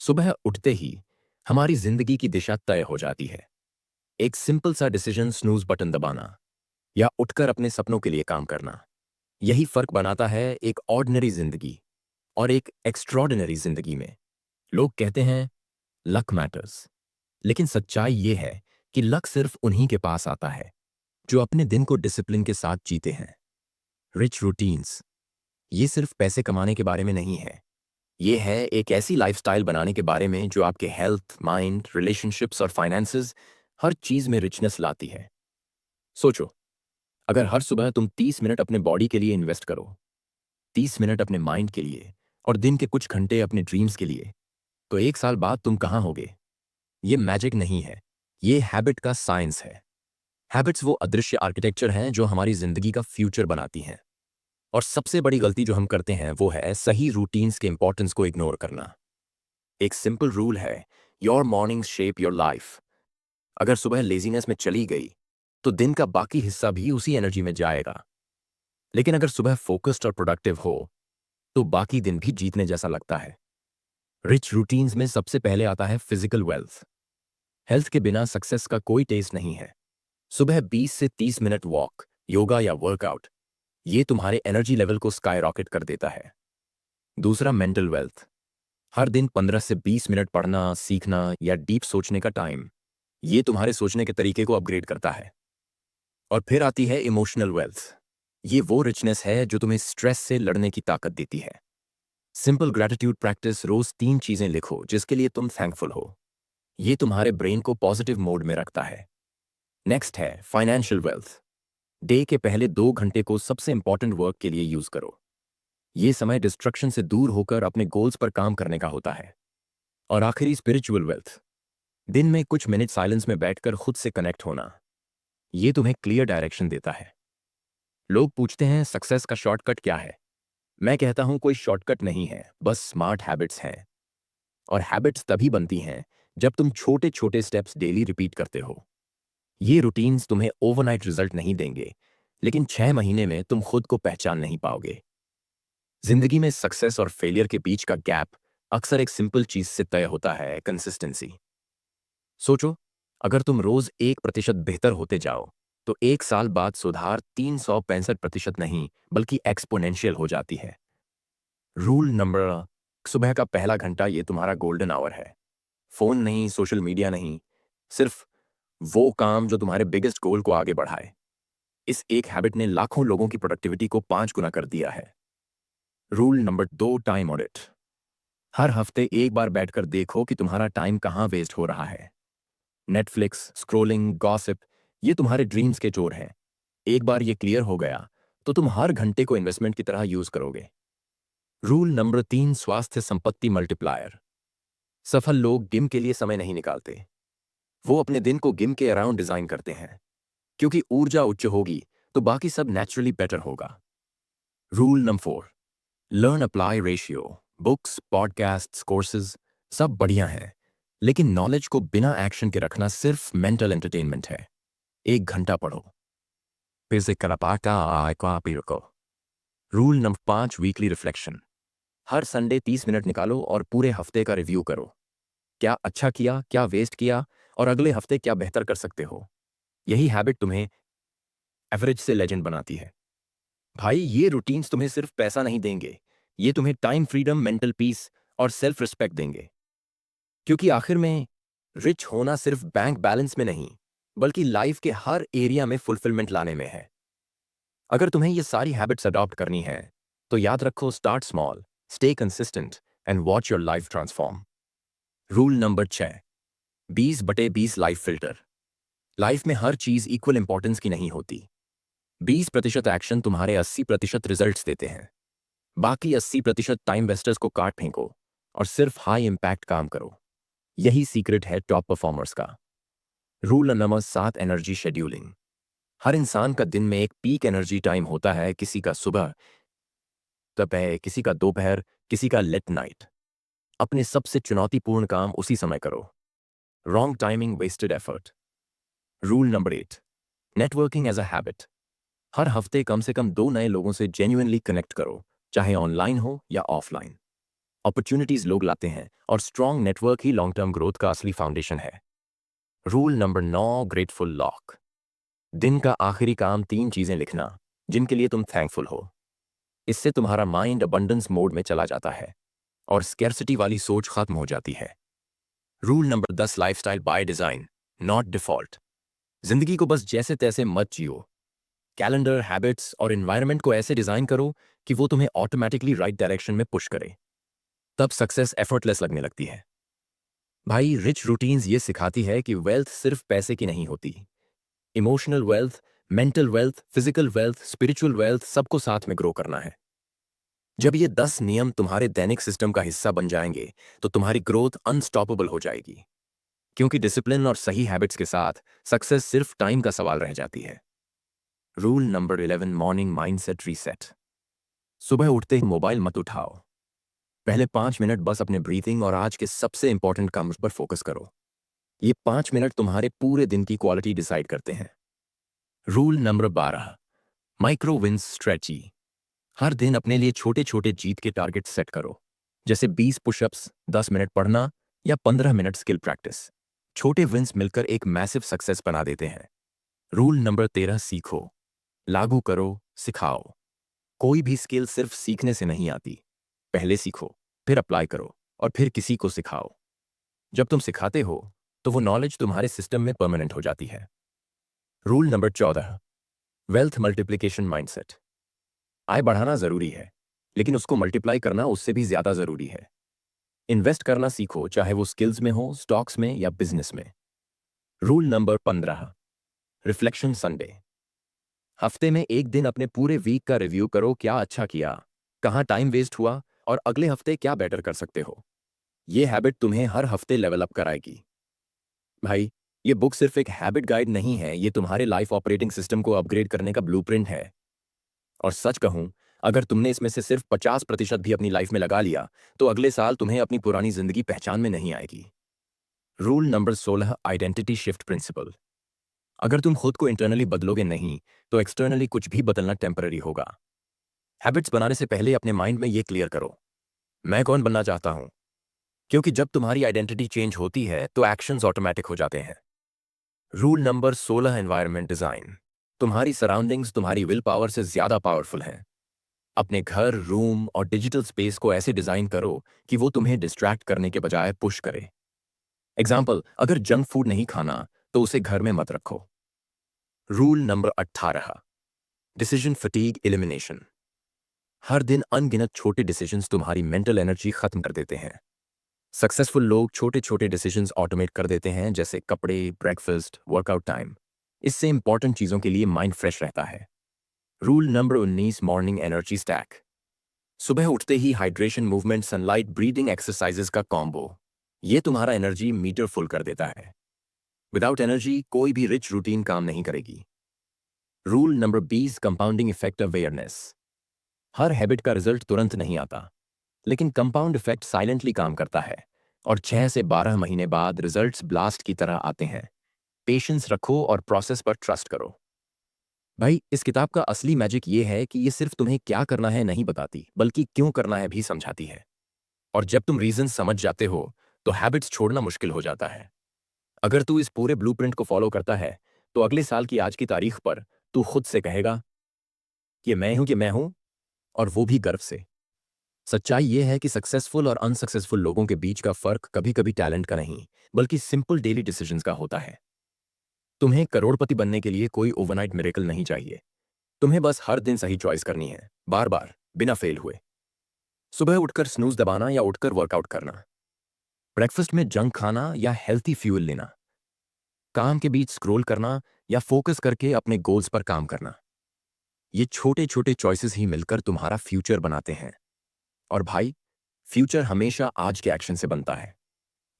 सुबह उठते ही हमारी जिंदगी की दिशा तय हो जाती है। एक सिंपल सा डिसीजन स्नूज बटन दबाना या उठकर अपने सपनों के लिए काम करना, यही फर्क बनाता है एक ऑर्डिनरी जिंदगी और एक एक्स्ट्रॉर्डिनरी जिंदगी में। लोग कहते हैं लक मैटर्स, लेकिन सच्चाई ये है कि लक सिर्फ उन्हीं के पास आता है जो अपने दिन को डिसिप्लिन के साथ जीते हैं। रिच रूटीन्स ये सिर्फ पैसे कमाने के बारे में नहीं है, ये है एक ऐसी लाइफस्टाइल बनाने के बारे में जो आपके हेल्थ, माइंड, रिलेशनशिप्स और फाइनेंसेस हर चीज में रिचनेस लाती है। सोचो, अगर हर सुबह तुम 30 मिनट अपने बॉडी के लिए इन्वेस्ट करो, 30 मिनट अपने माइंड के लिए और दिन के कुछ घंटे अपने ड्रीम्स के लिए, तो एक साल बाद तुम कहाँ होगे? ये मैजिक नहीं है, ये हैबिट का साइंस है। हैबिट्स वो अदृश्य आर्किटेक्चर हैं जो हमारी जिंदगी का फ्यूचर बनाती हैं। और सबसे बड़ी गलती जो हम करते हैं वो है सही रूटीन्स के इंपॉर्टेंस को इग्नोर करना। एक सिंपल रूल है, your morning shape your life. अगर सुबह लेजीनेस में चली गई तो दिन का बाकी हिस्सा भी उसी एनर्जी में जाएगा। लेकिन अगर सुबह फोकस्ड और प्रोडक्टिव हो तो बाकी दिन भी जीतने जैसा लगता है। रिच रूटीन्स में सबसे पहले आता है फिजिकल वेल्थ। हेल्थ के बिना सक्सेस का कोई टेस्ट नहीं है। सुबह 20 से 30 मिनट वॉक, योगा या वर्कआउट, ये तुम्हारे एनर्जी लेवल को स्काई रॉकेट कर देता है। दूसरा, मेंटल वेल्थ। हर दिन 15 से 20 मिनट पढ़ना, सीखना या डीप सोचने का टाइम, ये तुम्हारे सोचने के तरीके को अपग्रेड करता है। और फिर आती है इमोशनल वेल्थ। ये वो रिचनेस है जो तुम्हें स्ट्रेस से लड़ने की ताकत देती है। सिंपल ग्रैटिट्यूड प्रैक्टिस, रोज 3 चीजें लिखो जिसके लिए तुम थैंकफुल हो। ये तुम्हारे ब्रेन को पॉजिटिव मोड में रखता है। नेक्स्ट है फाइनेंशियल वेल्थ। डे के पहले 2 घंटे को सबसे इंपॉर्टेंट वर्क के लिए यूज करो। ये समय डिस्ट्रक्शन से दूर होकर अपने गोल्स पर काम करने का होता है। और आखिरी, स्पिरिचुअल वेल्थ। दिन में कुछ मिनट साइलेंस में बैठकर खुद से कनेक्ट होना, ये तुम्हें क्लियर डायरेक्शन देता है। लोग पूछते हैं सक्सेस का शॉर्टकट क्या है? मैं कहता हूं कोई शॉर्टकट नहीं है, बस स्मार्ट हैबिट्स हैं। और हैबिट्स तभी बनती हैं जब तुम छोटे छोटे स्टेप्स डेली रिपीट करते हो। ये रूटीन्स तुम्हें ओवरनाइट रिजल्ट नहीं देंगे, लेकिन 6 महीने में तुम खुद को पहचान नहीं पाओगे। जिंदगी में सक्सेस और फेलियर के बीच का गैप अक्सर एक सिंपल चीज से तय होता है, कंसिस्टेंसी। सोचो, अगर तुम रोज 1% बेहतर होते जाओ तो एक साल बाद सुधार 365% नहीं बल्कि एक्सपोनेंशियल हो जाती है। रूल नंबर, सुबह का पहला घंटा ये तुम्हारा गोल्डन आवर है। फोन नहीं, सोशल मीडिया नहीं, सिर्फ वो काम जो तुम्हारे बिगेस्ट गोल को आगे बढ़ाए। इस एक हैबिट ने लाखों लोगों की प्रोडक्टिविटी को 5 गुना कर दिया है। Rule number 2, time audit. हर हफ्ते एक बार बैठकर देखो कि तुम्हारा टाइम कहाँ वेस्ट हो रहा है। नेटफ्लिक्स, स्क्रोलिंग, गॉसिप, ये तुम्हारे ड्रीम्स के चोर हैं। एक बार ये क्लियर हो गया तो तुम हर घंटे को इन्वेस्टमेंट की तरह यूज करोगे। रूल नंबर 3, स्वास्थ्य संपत्ति मल्टीप्लायर। सफल लोग जिम के लिए समय नहीं निकालते, वो अपने दिन को जिम के अराउंड डिजाइन करते हैं। क्योंकि ऊर्जा उच्च होगी तो बाकी सब नेचुरली बेटर होगा। Rule number 4, learn apply ratio. Books, podcast, courses सब बढ़िया हैं, लेकिन नॉलेज को बिना एक्शन के रखना सिर्फ मेंटल एंटरटेनमेंट है। 1 घंटा पढ़ो, फिर से कलापाटा आय को आप ही रखो। Rule number 5, weekly reflection. हर संडे 30 मिनट निकालो और पूरे हफ्ते का रिव्यू करो। क्या अच्छा किया, क्या वेस्ट किया, और अगले हफ्ते क्या बेहतर कर सकते हो। यही हैबिट तुम्हें एवरेज से लेजेंड बनाती है। भाई, ये रूटीन्स तुम्हें सिर्फ पैसा नहीं देंगे, ये तुम्हें टाइम फ्रीडम, मेंटल पीस और सेल्फ रिस्पेक्ट देंगे। क्योंकि आखिर में रिच होना सिर्फ बैंक बैलेंस में नहीं, बल्कि लाइफ के हर एरिया में फुलफिलमेंट लाने में है। अगर तुम्हें ये सारी हैबिट्स अडॉप्ट करनी है तो याद रखो, start small, stay consistent and watch your life transform. Rule number 6, 20/20 life filter. Life में हर चीज इक्वल इंपॉर्टेंस की नहीं होती। 20% एक्शन तुम्हारे 80% रिजल्ट्स देते हैं। बाकी 80% टाइम वेस्टर्स को काट फेंको और सिर्फ हाई इम्पैक्ट काम करो। यही सीक्रेट है टॉप परफॉर्मर्स का। Rule number 7, energy scheduling. हर इंसान का दिन में एक पीक एनर्जी टाइम होता है, किसी का सुबह, दोपहर, किसी का दोपहर, किसी का लेट नाइट। अपने सबसे चुनौतीपूर्ण काम उसी समय करो। Wrong timing, wasted effort. Rule number 8, networking as a habit. हर हफ्ते कम से कम 2 नए लोगों से जेन्युइनली कनेक्ट करो, चाहे ऑनलाइन हो या ऑफलाइन। अपॉर्चुनिटीज लोग लाते हैं और स्ट्रॉन्ग नेटवर्क ही लॉन्ग टर्म ग्रोथ का असली फाउंडेशन है। Rule number 9, grateful lock. दिन का आखिरी काम 3 चीजें लिखना जिनके लिए तुम थैंकफुल हो। इससे तुम्हारा माइंड अबंडेंस मोड में चला जाता है और स्कैर्सिटी वाली सोच खत्म हो जाती है। Rule number 10, lifestyle by design, not default. जिंदगी को बस जैसे तैसे मत जियो। कैलेंडर, हैबिट्स और एनवायरनमेंट को ऐसे डिजाइन करो कि वो तुम्हें ऑटोमेटिकली राइट डायरेक्शन में पुश करे। तब सक्सेस एफर्टलेस लगने लगती है। भाई, रिच रूटीन्स ये सिखाती है कि वेल्थ सिर्फ पैसे की नहीं होती। Emotional wealth, mental wealth, physical wealth, spiritual wealth सबको साथ में ग्रो करना है। जब ये 10 नियम तुम्हारे दैनिक सिस्टम का हिस्सा बन जाएंगे तो तुम्हारी ग्रोथ अनस्टॉपेबल हो जाएगी, क्योंकि डिसिप्लिन और सही हैबिट्स के साथ सक्सेस सिर्फ टाइम का सवाल रह जाती है। Rule number 11, morning mindset reset. सुबह उठते ही मोबाइल मत उठाओ। पहले 5 मिनट बस अपने ब्रीथिंग और आज के सबसे इंपॉर्टेंट काम पर फोकस करो। ये 5 मिनट तुम्हारे पूरे दिन की क्वालिटी डिसाइड करते हैं। Rule number 12, micro wins strategy. हर दिन अपने लिए छोटे छोटे जीत के टारगेट सेट करो, जैसे 20 पुशअप्स, 10 मिनट पढ़ना या 15 मिनट स्किल प्रैक्टिस। छोटे विंस मिलकर एक मैसिव सक्सेस बना देते हैं। रूल नंबर 13, सीखो, लागू करो, सिखाओ। कोई भी स्किल सिर्फ सीखने से नहीं आती। पहले सीखो, फिर अप्लाई करो और फिर किसी को सिखाओ। जब तुम सिखाते हो तो वो नॉलेज तुम्हारे सिस्टम में परमानेंट हो जाती है। Rule number 14, wealth multiplication mindset. आय बढ़ाना जरूरी है, लेकिन उसको मल्टीप्लाई करना उससे भी ज्यादा जरूरी है। इन्वेस्ट करना सीखो, चाहे वो स्किल्स में हो, स्टॉक्स में या बिजनेस में। Rule number 15, reflection Sunday. हफ्ते में एक दिन अपने पूरे वीक का रिव्यू करो, क्या अच्छा किया, कहाँ टाइम वेस्ट हुआ और अगले हफ्ते क्या बेटर कर सकते हो। ये हैबिट तुम्हें हर हफ्ते लेवल अप कराएगी। भाई, ये बुक सिर्फ एक हैबिट गाइड नहीं है, ये तुम्हारे लाइफ ऑपरेटिंग सिस्टम को अपग्रेड करने का ब्लूप्रिंट है। और सच कहूं, अगर तुमने इसमें से सिर्फ 50% भी अपनी लाइफ में लगा लिया तो अगले साल तुम्हें अपनी पुरानी जिंदगी पहचान में नहीं आएगी। Rule number 16, identity shift principle. अगर तुम खुद को इंटरनली बदलोगे नहीं तो एक्सटर्नली कुछ भी बदलना टेम्पररी होगा। हैबिट्स बनाने से पहले अपने माइंड में ये क्लियर करो, मैं कौन बनना चाहता हूं। क्योंकि जब तुम्हारी आइडेंटिटी चेंज होती है तो एक्शंस ऑटोमेटिक हो जाते हैं। Rule number 16, environment design. तुम्हारी सराउंडिंग्स तुम्हारी विल पावर से ज्यादा पावरफुल हैं। अपने घर, रूम और डिजिटल स्पेस को ऐसे डिजाइन करो कि वो तुम्हें डिस्ट्रैक्ट करने के बजाय पुश करे। एग्जाम्पल, अगर जंक फूड नहीं खाना तो उसे घर में मत रखो। Rule number 18, decision fatigue elimination. हर दिन अनगिनत छोटे डिसीजंस तुम्हारी मेंटल एनर्जी खत्म कर देते हैं। सक्सेसफुल लोग छोटे छोटे डिसीजंस ऑटोमेट कर देते हैं, जैसे कपड़े, ब्रेकफास्ट, वर्कआउट टाइम। इससे इंपॉर्टेंट चीजों के लिए माइंड फ्रेश रहता है। Rule number 19, morning energy stack. सुबह उठते ही hydration, movement, sunlight, breathing exercises का कॉम्बो, ये तुम्हारा एनर्जी मीटर फुल कर देता है। विदाउट एनर्जी कोई भी रिच रूटीन काम नहीं करेगी। Rule number 20, compounding effect awareness. हर हैबिट का रिजल्ट तुरंत नहीं आता, लेकिन कंपाउंड इफेक्ट साइलेंटली काम करता है और 6 से 12 महीने बाद रिजल्ट्स ब्लास्ट की तरह आते हैं। पेशेंस रखो और प्रोसेस पर ट्रस्ट करो। भाई, इस किताब का असली मैजिक ये है कि ये सिर्फ तुम्हें क्या करना है नहीं बताती, बल्कि क्यों करना है भी समझाती है। और जब तुम रीजन समझ जाते हो तो हैबिट्स छोड़ना मुश्किल हो जाता है। अगर तू इस पूरे ब्लूप्रिंट को फॉलो करता है तो अगले साल की आज की तारीख पर तू खुद से कहेगा कि मैं हूं, और वो भी गर्व से। सच्चाई ये है कि सक्सेसफुल और अनसक्सेसफुल लोगों के बीच का फर्क कभी कभी टैलेंट का नहीं, बल्कि सिंपल डेली डिसीजंस का होता है। तुम्हें करोड़पति बनने के लिए कोई ओवरनाइट मिरेकल नहीं चाहिए। तुम्हें बस हर दिन सही चॉइस करनी है, बार बार, बिना फेल हुए। सुबह उठकर स्नूज दबाना या उठकर वर्कआउट करना, ब्रेकफास्ट में जंक खाना या हेल्थी फ्यूल लेना, काम के बीच स्क्रॉल करना या फोकस करके अपने गोल्स पर काम करना। ये छोटे छोटे चॉइसेस ही मिलकर तुम्हारा फ्यूचर बनाते हैं। और भाई, फ्यूचर हमेशा आज के एक्शन से बनता है,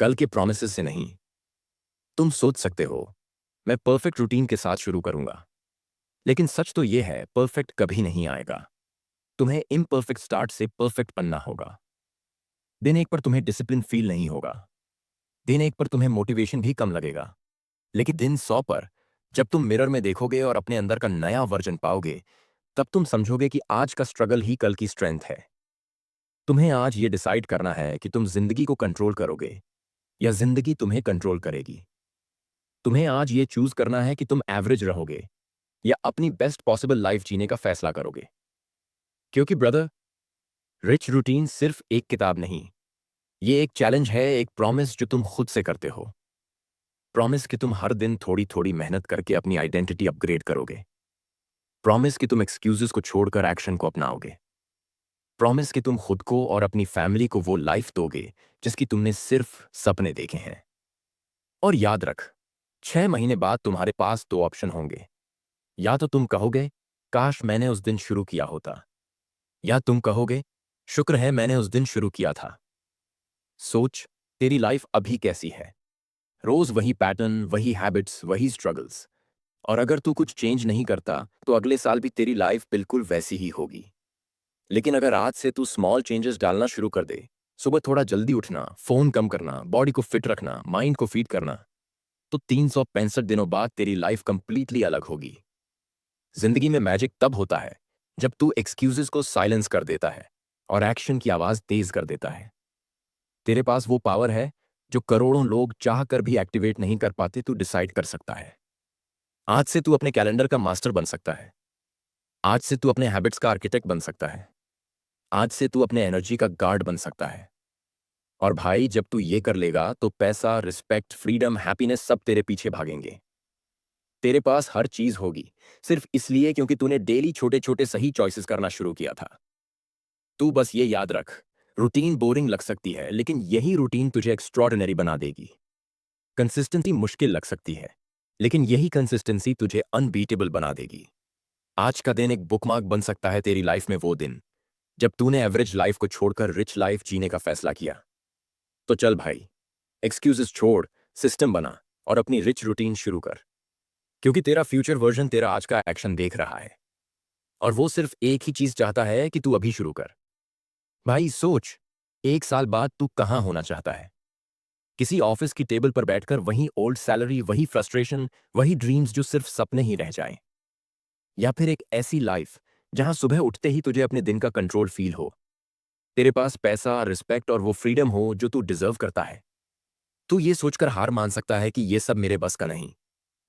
कल के प्रोमिसेस से नहीं। तुम सोच सकते हो, मैं परफेक्ट रूटीन के साथ शुरू करूंगा, लेकिन सच तो यह है, परफेक्ट कभी नहीं आएगा। तुम्हें इम्परफेक्ट स्टार्ट से परफेक्ट बनना होगा। दिन एक पर तुम्हें डिसिप्लिन फील नहीं होगा, दिन एक पर तुम्हें मोटिवेशन भी कम लगेगा, लेकिन दिन 100 पर जब तुम मिरर में देखोगे और अपने अंदर का नया वर्जन पाओगे, तब तुम समझोगे कि आज का स्ट्रगल ही कल की स्ट्रेंथ है। तुम्हें आज ये डिसाइड करना है कि तुम जिंदगी को कंट्रोल करोगे या जिंदगी तुम्हें कंट्रोल करेगी। तुम्हें आज ये चूज करना है कि तुम एवरेज रहोगे या अपनी बेस्ट पॉसिबल लाइफ जीने का फैसला करोगे। क्योंकि ब्रदर, रिच रूटीन सिर्फ एक किताब नहीं, ये एक चैलेंज है, एक प्रॉमिस जो तुम खुद से करते हो। प्रॉमिस कि तुम हर दिन थोड़ी थोड़ी मेहनत करके अपनी आइडेंटिटी अपग्रेड करोगे। प्रॉमिस कि तुम एक्सक्यूजेस को छोड़कर एक्शन को अपनाओगे। प्रॉमिस कि तुम खुद को और अपनी फैमिली को वो लाइफ दोगे जिसकी तुमने सिर्फ सपने देखे हैं। और याद रख, 6 महीने बाद तुम्हारे पास 2 ऑप्शन होंगे। या तो तुम कहोगे काश मैंने उस दिन शुरू किया होता, या तुम कहोगे शुक्र है मैंने उस दिन शुरू किया था। सोच, तेरी लाइफ अभी कैसी है? रोज वही पैटर्न, वही हैबिट्स, वही स्ट्रगल्स। और अगर तू कुछ चेंज नहीं करता तो अगले साल भी तेरी लाइफ बिल्कुल वैसी ही होगी। लेकिन अगर आज से तू स्मॉल चेंजेस डालना शुरू कर दे, सुबह थोड़ा जल्दी उठना, फोन कम करना, बॉडी को फिट रखना, माइंड को फीड करना, तो 365 दिनों बाद तेरी लाइफ कंप्लीटली अलग होगी। जिंदगी में मैजिक तब होता है जब तू एक्सक्यूजेस को साइलेंस कर देता है और एक्शन की आवाज तेज कर देता है। तेरे पास वो पावर है जो करोड़ों लोग चाह कर भी एक्टिवेट नहीं कर पाते। तू डिसाइड कर सकता है। आज से तू अपने कैलेंडर का मास्टर बन सकता है। आज से तू अपने हैबिट्स का आर्किटेक्ट बन सकता है। आज से तू अपने एनर्जी का गार्ड बन सकता है। और भाई, जब तू ये कर लेगा तो पैसा, रिस्पेक्ट, फ्रीडम, हैप्पीनेस सब तेरे पीछे भागेंगे। तेरे पास हर चीज होगी सिर्फ इसलिए क्योंकि तूने डेली छोटे छोटे सही चॉइसेस करना शुरू किया था। तू बस ये याद रख, रूटीन बोरिंग लग सकती है लेकिन यही रूटीन तुझे एक्स्ट्रॉर्डिनरी बना देगी। कंसिस्टेंसी मुश्किल लग सकती है लेकिन यही कंसिस्टेंसी तुझे अनबीटेबल बना देगी। आज का दिन एक बुकमार्क बन सकता है तेरी लाइफ में, वो दिन जब तूने एवरेज लाइफ को छोड़कर रिच लाइफ जीने का फैसला किया। तो चल भाई, एक्सक्यूजेस छोड़, सिस्टम बना और अपनी रिच रूटीन शुरू कर। क्योंकि तेरा फ्यूचर वर्जन तेरा आज का एक्शन देख रहा है और वो सिर्फ एक ही चीज चाहता है कि तू अभी शुरू कर। भाई सोच, 1 साल बाद तू कहाँ होना चाहता है? किसी ऑफिस की टेबल पर बैठकर वही ओल्ड सैलरी, वही फ्रस्ट्रेशन, वही ड्रीम्स जो सिर्फ सपने ही रह जाएं? या फिर एक ऐसी लाइफ जहां सुबह उठते ही तुझे अपने दिन का कंट्रोल फील हो, तेरे पास पैसा, रिस्पेक्ट और वो फ्रीडम हो जो तू डिजर्व करता है? तू ये सोचकर हार मान सकता है कि ये सब मेरे बस का नहीं,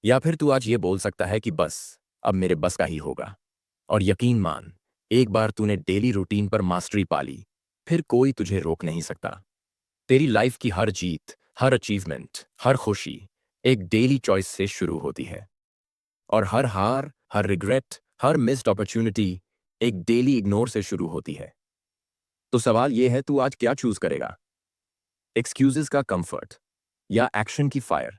या फिर तू आज ये बोल सकता है कि बस अब मेरे बस का ही होगा। और यकीन मान, एक बार तूने डेली रूटीन पर मास्टरी पा ली, फिर कोई तुझे रोक नहीं सकता। तेरी लाइफ की हर जीत, हर अचीवमेंट, हर खुशी एक डेली चॉइस से शुरू होती है। और हर हार, हर रिग्रेट, हर मिस्ड अपॉर्चुनिटी एक डेली इग्नोर से शुरू होती है। तो सवाल यह है, तू आज क्या चूज करेगा? एक्सक्यूजेस का कंफर्ट या एक्शन की फायर?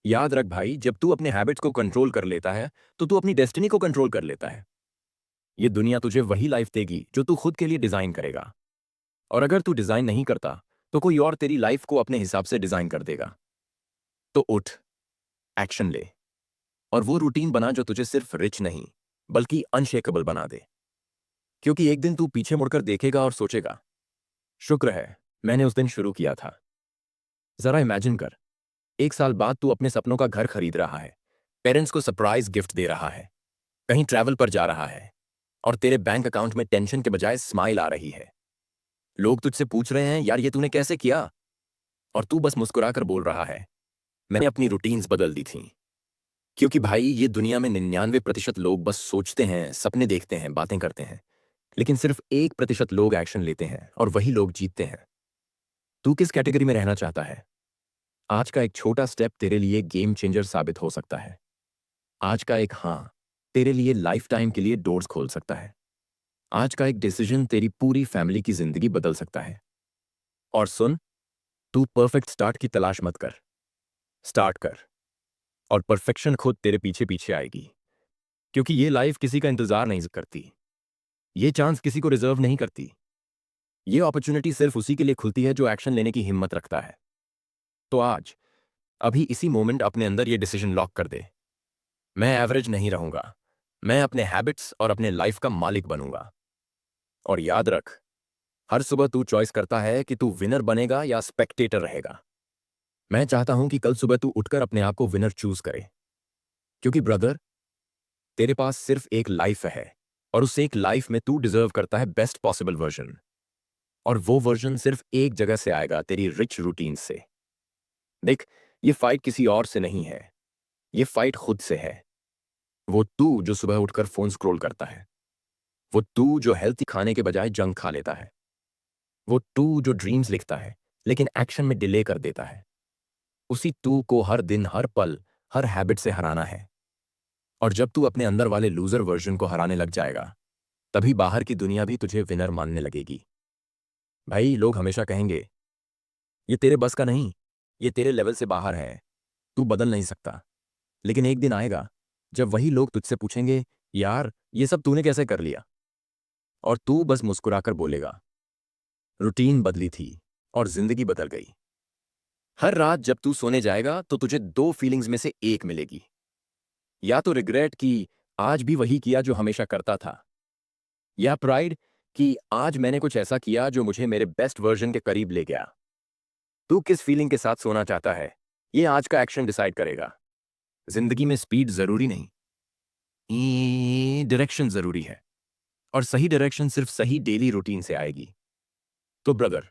याद रख भाई, जब तू अपने हैबिट्स को कंट्रोल कर लेता है तो तू अपनी डेस्टिनी को कंट्रोल कर लेता है। ये दुनिया तुझे वही लाइफ देगी जो तू खुद के लिए डिजाइन करेगा। और अगर तू डिजाइन नहीं करता तो कोई और तेरी लाइफ को अपने हिसाब से डिजाइन कर देगा। तो उठ, एक्शन ले और वो रूटीन बना जो तुझे सिर्फ रिच नहीं बल्कि अनशेकेबल बना दे। क्योंकि एक दिन तू पीछे मुड़कर देखेगा और सोचेगा, शुक्र है मैंने उस दिन शुरू किया था। जरा इमेजिन कर, 1 साल बाद तू अपने सपनों का घर खरीद रहा है, पेरेंट्स को सरप्राइज गिफ्ट दे रहा है, कहीं ट्रैवल पर जा रहा है और तेरे बैंक अकाउंट में टेंशन के बजाय स्माइल आ रही है। लोग तुझसे पूछ रहे हैं, यार ये तूने कैसे किया? और तू बस मुस्कुराकर बोल रहा है, मैंने अपनी रूटीन्स बदल दी थी। क्योंकि भाई, ये दुनिया में 99% लोग बस सोचते हैं, सपने देखते हैं, बातें करते हैं, लेकिन सिर्फ 1% लोग एक्शन लेते हैं और वही लोग जीतते हैं। तू किस कैटेगरी में रहना चाहता है? आज का एक छोटा स्टेप तेरे लिए गेम चेंजर साबित हो सकता है। आज का एक हाँ तेरे लिए लाइफ टाइम के लिए डोर्स खोल सकता है। आज का एक डिसीजन तेरी पूरी फैमिली की जिंदगी बदल सकता है। और सुन, तू परफेक्ट स्टार्ट की तलाश मत कर, स्टार्ट कर और परफेक्शन खुद तेरे पीछे पीछे आएगी। क्योंकि ये लाइफ किसी का इंतजार नहीं करती, ये चांस किसी को रिजर्व नहीं करती, ये अपॉर्चुनिटी सिर्फ उसी के लिए खुलती है जो एक्शन लेने की हिम्मत रखता है। तो आज, अभी इसी मोमेंट अपने अंदर ये डिसीजन लॉक कर दे, मैं एवरेज नहीं रहूंगा, मैं अपने हैबिट्स और अपने लाइफ का मालिक बनूंगा। और याद रख, हर सुबह तू चॉइस करता है कि तू विनर बनेगा या स्पेक्टेटर रहेगा। मैं चाहता हूं कि कल सुबह तू उठकर अपने आप को विनर चूज करे। क्योंकि ब्रदर, तेरे पास सिर्फ एक लाइफ है और उस एक लाइफ में तू डिजर्व करता है बेस्ट पॉसिबल वर्जन। और वो वर्जन सिर्फ एक जगह से आएगा, तेरी रिच रूटीन से। देख, ये फाइट किसी और से नहीं है, ये फाइट खुद से है। वो तू जो सुबह उठकर फोन स्क्रॉल करता है, वो तू जो हेल्थी खाने के बजाय जंक खा लेता है, वो तू जो ड्रीम्स लिखता है लेकिन एक्शन में डिले कर देता है, उसी तू को हर दिन, हर पल, हर हैबिट से हराना है। और जब तू अपने अंदर वाले लूजर वर्जन को हराने लग जाएगा, तभी बाहर की दुनिया भी तुझे विनर मानने लगेगी। भाई, लोग हमेशा कहेंगे, ये तेरे बस का नहीं, ये तेरे लेवल से बाहर है, तू बदल नहीं सकता। लेकिन एक दिन आएगा जब वही लोग तुझसे पूछेंगे, यार ये सब तूने कैसे कर लिया? और तू बस मुस्कुराकर बोलेगा, रूटीन बदली थी और जिंदगी बदल गई। हर रात जब तू सोने जाएगा तो तुझे दो फीलिंग्स में से एक मिलेगी। या तो रिग्रेट कि आज भी वही किया जो हमेशा करता था, या प्राइड कि आज मैंने कुछ ऐसा किया जो मुझे मेरे बेस्ट वर्जन के करीब ले गया। तू किस फीलिंग के साथ सोना चाहता है, ये आज का एक्शन डिसाइड करेगा। जिंदगी में स्पीड जरूरी नहीं, डायरेक्शन जरूरी है। और सही डायरेक्शन सिर्फ सही डेली रूटीन से आएगी। तो ब्रदर,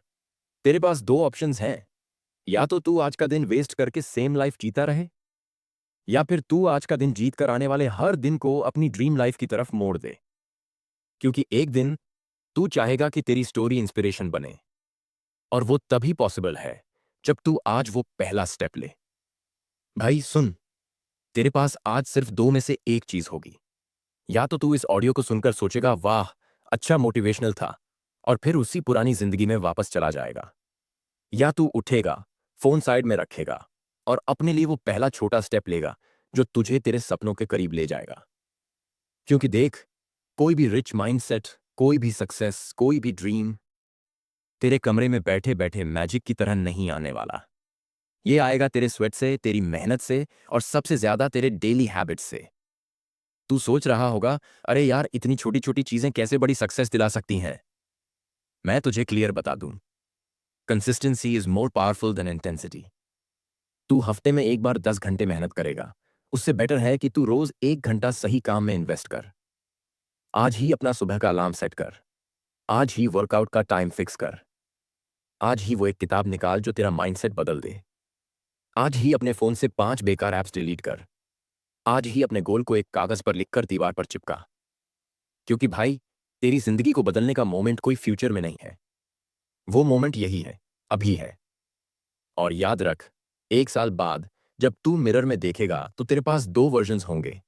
तेरे पास दो ऑप्शंस हैं। या तो तू आज का दिन वेस्ट करके सेम लाइफ जीता रहे, या फिर तू आज का दिन जीत कर आने वाले हर दिन को अपनी ड्रीम लाइफ की तरफ मोड़ दे। क्योंकि एक दिन तू चाहेगा कि तेरी स्टोरी इंस्पिरेशन बने, और वो तभी पॉसिबल है जब तू आज वो पहला स्टेप ले। भाई सुन, तेरे पास आज सिर्फ दो में से एक चीज होगी। या तो तू इस ऑडियो को सुनकर सोचेगा, वाह अच्छा मोटिवेशनल था, और फिर उसी पुरानी जिंदगी में वापस चला जाएगा। या तू उठेगा, फोन साइड में रखेगा, और अपने लिए वो पहला छोटा स्टेप लेगा जो तुझे तेरे सपनों के करीब ले जाएगा। क्योंकि देख, कोई भी रिच माइंडसेट, कोई भी सक्सेस, कोई भी ड्रीम तेरे कमरे में बैठे बैठे मैजिक की तरह नहीं आने वाला। ये आएगा तेरे स्वेट से, तेरी मेहनत से, और सबसे ज्यादा तेरे डेली हैबिट्स से। तू सोच रहा होगा, अरे यार इतनी छोटी छोटी चीजें कैसे बड़ी सक्सेस दिला सकती हैं? मैं तुझे क्लियर बता दूं, consistency is more powerful than intensity. तू हफ्ते में एक बार 10 घंटे मेहनत करेगा, उससे बेटर है कि तू रोज 1 घंटा सही काम में इन्वेस्ट कर। आज ही अपना सुबह का अलार्म सेट कर, आज ही वर्कआउट का टाइम फिक्स कर, आज ही वो एक किताब निकाल जो तेरा माइंडसेट बदल दे, आज ही अपने फोन से 5 बेकार ऐप्स डिलीट कर, आज ही अपने गोल को एक कागज पर लिखकर दीवार पर चिपका। क्योंकि भाई, तेरी जिंदगी को बदलने का मोमेंट कोई फ्यूचर में नहीं है, वो मोमेंट यही है, अभी है। और याद रख, 1 साल बाद जब तू मिरर में देखेगा तो तेरे पास दो वर्जन्स होंगे,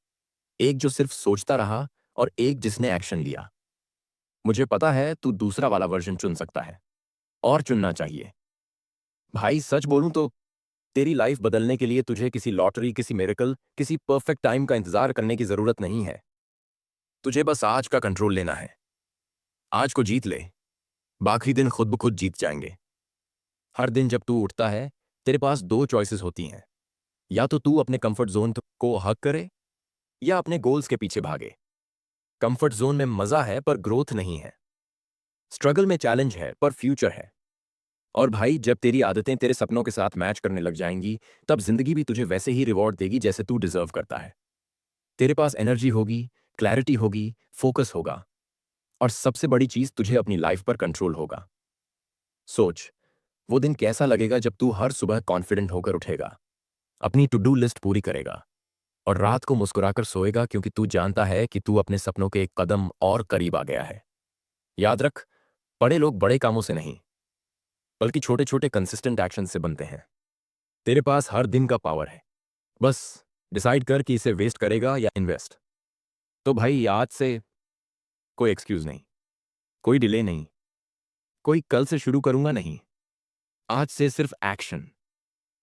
एक जो सिर्फ सोचता रहा और एक जिसने एक्शन लिया। मुझे पता है तू दूसरा वाला वर्जन चुन सकता है, और चुनना चाहिए। भाई सच बोलूं तो तेरी लाइफ बदलने के लिए तुझे किसी लॉटरी, किसी मिरेकल, किसी परफेक्ट टाइम का इंतजार करने की जरूरत नहीं है। तुझे बस आज का कंट्रोल लेना है। आज को जीत ले, बाकी दिन खुद ब खुद जीत जाएंगे। हर दिन जब तू उठता है, तेरे पास दो चॉइसेस होती हैं। या तो तू अपने कंफर्ट जोन को हक करे, या अपने गोल्स के पीछे भागे। कंफर्ट जोन में मजा है पर ग्रोथ नहीं है, स्ट्रगल में चैलेंज है पर फ्यूचर है। और भाई, जब तेरी आदतें तेरे सपनों के साथ मैच करने लग जाएंगी, तब जिंदगी भी तुझे वैसे ही रिवॉर्ड देगी जैसे तू डिजर्व करता है। तेरे पास एनर्जी होगी, क्लैरिटी होगी, फोकस होगा, और सबसे बड़ी चीज, तुझे अपनी लाइफ पर कंट्रोल होगा। सोच, वो दिन कैसा लगेगा जब तू हर सुबह कॉन्फिडेंट होकर उठेगा, अपनी टू डू लिस्ट पूरी करेगा, और रात को मुस्कुराकर सोएगा क्योंकि तू जानता है कि तू अपने सपनों के एक कदम और करीब आ गया है। याद रख, बड़े लोग बड़े कामों से नहीं, बल्कि छोटे छोटे कंसिस्टेंट एक्शन से बनते हैं। तेरे पास हर दिन का पावर है, बस डिसाइड कर कि इसे वेस्ट करेगा या इन्वेस्ट। तो भाई, आज से कोई एक्सक्यूज नहीं, कोई डिले नहीं, कोई कल से शुरू करूंगा नहीं। आज से सिर्फ एक्शन,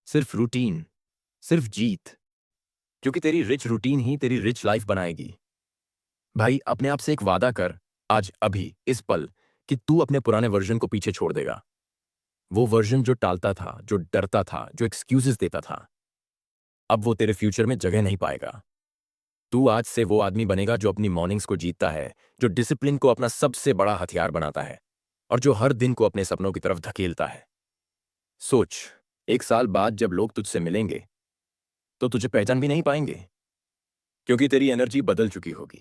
सिर्फ रूटीन, सिर्फ जीत। क्योंकि तेरी रिच रूटीन ही तेरी रिच लाइफ बनाएगी। भाई, अपने आप से एक वादा कर, आज, अभी, इस पल, कि तू अपने पुराने वर्जन को पीछे छोड़ देगा। वो वर्जन जो टालता था, जो डरता था, जो एक्सक्यूजेस देता था, अब वो तेरे फ्यूचर में जगह नहीं पाएगा। तू आज से वो आदमी बनेगा जो अपनी मॉर्निंग्स को जीतता है, जो डिसिप्लिन को अपना सबसे बड़ा हथियार बनाता है, और जो हर दिन को अपने सपनों की तरफ धकेलता है। सोच, 1 साल बाद जब लोग तुझसे मिलेंगे तो तुझे पहचान भी नहीं पाएंगे, क्योंकि तेरी एनर्जी बदल चुकी होगी,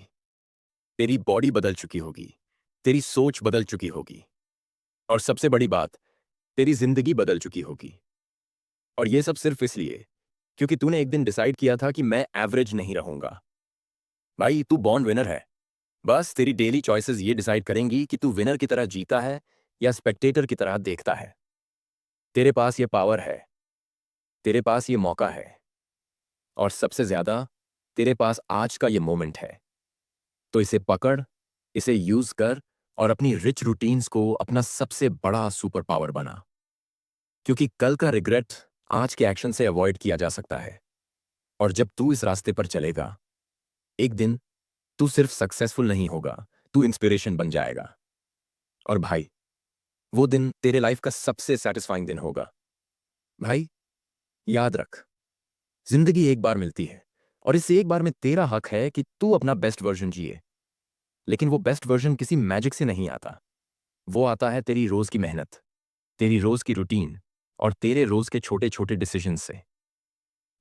तेरी बॉडी बदल चुकी होगी, तेरी सोच बदल चुकी होगी। और सबसे बड़ी बात, तेरी जिंदगी बदल चुकी होगी। और ये सब सिर्फ इसलिए क्योंकि तूने एक दिन डिसाइड किया था कि मैं एवरेज नहीं रहूंगा। भाई तू बॉर्न विनर है। बस तेरी डेली चॉइसेस ये डिसाइड करेंगी कि तू विनर की तरह जीता है या स्पेक्टेटर की तरह देखता है। तेरे पास ये पावर है, तेरे पास ये मौका है, और सबसे ज्यादा तेरे पास आज का ये मोमेंट है। तो इसे पकड़, इसे यूज कर और अपनी रिच रूटीन्स को अपना सबसे बड़ा सुपर पावर बना। क्योंकि कल का रिग्रेट आज के एक्शन से अवॉइड किया जा सकता है। और जब तू इस रास्ते पर चलेगा, एक दिन तू सिर्फ सक्सेसफुल नहीं होगा, तू इंस्पिरेशन बन जाएगा। और भाई, वो दिन तेरे लाइफ का सबसे सेटिस्फाइंग दिन होगा। भाई, याद रख, जिंदगी एक बार मिलती है और इस एक बार में तेरा हक है कि तू अपना बेस्ट वर्जन जिए। लेकिन वो बेस्ट वर्जन किसी मैजिक से नहीं आता। वो आता है तेरी रोज की मेहनत, तेरी रोज की रूटीन और तेरे रोज के छोटे छोटे डिसीजन से।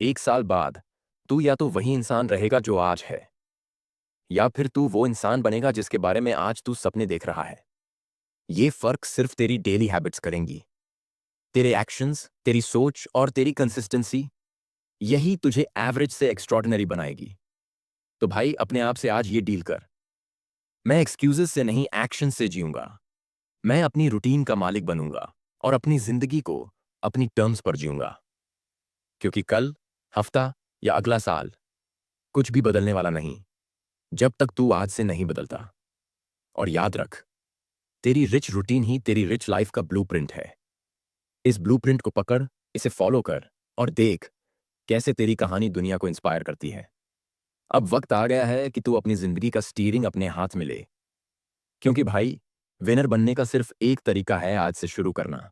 एक साल बाद तू या तो वही इंसान रहेगा जो आज है, या फिर तू वो इंसान बनेगा जिसके बारे में आज तू सपने देख रहा है। ये फर्क सिर्फ तेरी डेली हैबिट्स करेंगी। तेरे एक्शंस, तेरी सोच और तेरी कंसिस्टेंसी, यही तुझे एवरेज से एक्स्ट्रॉर्डिनरी बनाएगी। तो भाई, अपने आप से आज ये डील कर, मैं एक्सक्यूजेस से नहीं एक्शन से जीऊंगा। मैं अपनी रूटीन का मालिक बनूंगा और अपनी जिंदगी को अपनी टर्म्स पर जीऊंगा। क्योंकि कल, हफ्ता या अगला साल कुछ भी बदलने वाला नहीं जब तक तू आज से नहीं बदलता। और याद रख, तेरी रिच रूटीन ही तेरी रिच लाइफ का ब्लूप्रिंट है। इस ब्लूप्रिंट को पकड़, इसे फॉलो कर और देख कैसे तेरी कहानी दुनिया को इंस्पायर करती है। अब वक्त आ गया है कि तू अपनी जिंदगी का स्टीयरिंग अपने हाथ में ले। क्योंकि भाई, विनर बनने का सिर्फ एक तरीका है आज से शुरू करना।